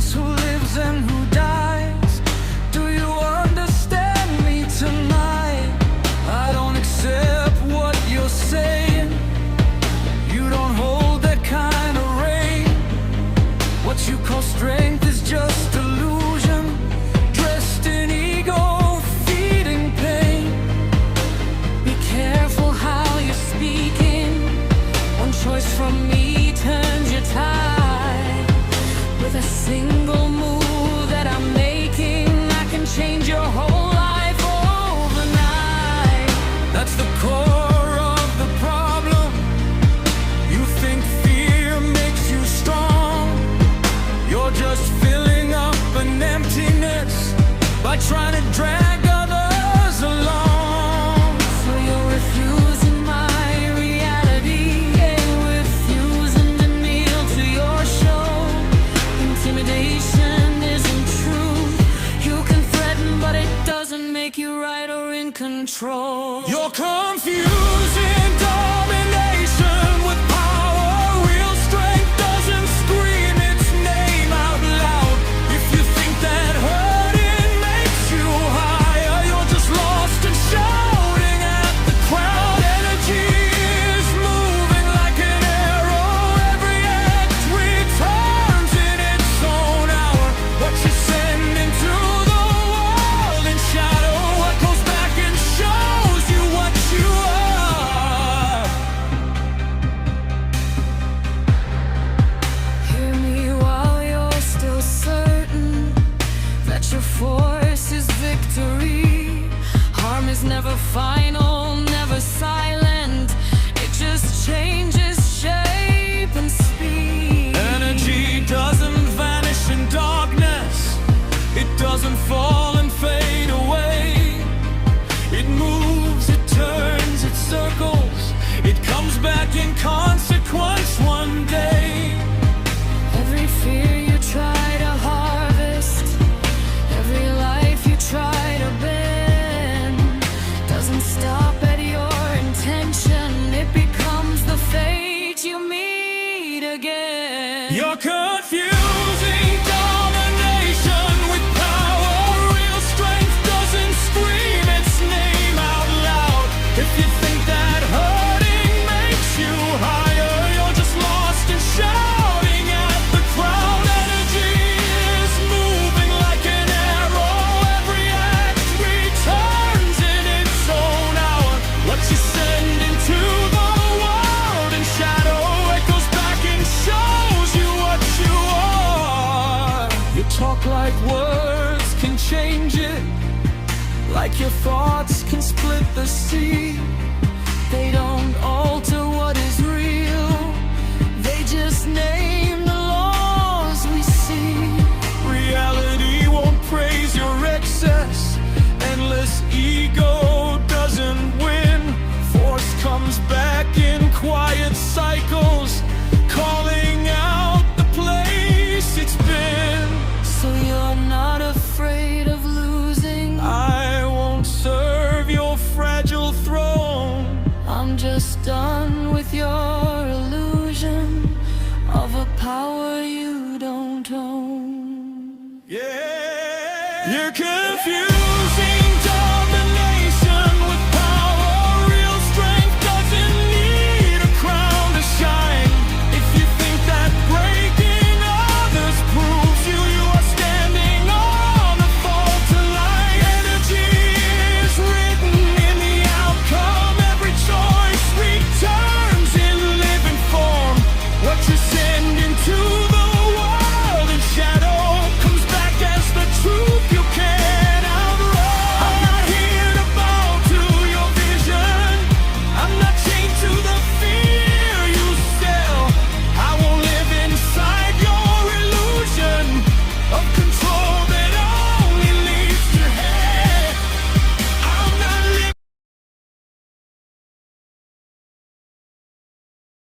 knows who lives and who dies? Do you understand me tonight? I don't accept what you're saying. You don't hold that kind of rain. What you call strength is just illusion, dressed in ego, feeding pain. Be careful how you're speaking. One choice from me turns your tide. With a single move that I'm making, I can change your whole life overnight. That's the core of the problem. You think fear makes you strong. You're just filling up an emptiness by trying to drag others along. So you're refusing my reality, refusing to kneel to your show. Intimidation isn't true. You can threaten, but it doesn't make you right or in control. You're confusing domination with power. Real strength doesn't scream its name out loud. If you think that hurting makes you higher, you're just lost and shouting at the crowd. Energy is moving like an arrow. Every act returns in its own hour. What you send into the world in shadow, what goes back and shows you what you are. Hear me while you're still certain that your force is victory. Harm is never final, never silent. It just changes shape and speed. Energy doesn't vanish in darkness. It doesn't fall and fade away. It moves, it turns, it circles. It comes back in consequence one day. Every fear you try to harvest, every life you try to bend, doesn't stop at your intention. It becomes the fate you meet again. You're confusing domination with power. Real strength doesn't scream its name out loud. If you think that hurting makes you higher, you're just lost and shouting at the crowd. Energy is moving like an arrow. Every act returns in its own hour. What you send into the world in shadow, it goes back and shows you what you are. You talk like words can change it, like your thoughts can split the sea. They don't alter what is real, they just name the laws we see. Reality won't praise your excess. Endless ego doesn't win. Force comes back in quiet cycles, calling out the place it's been. So you're not afraid of losing. I won't serve your fragile throne. I'm just done with your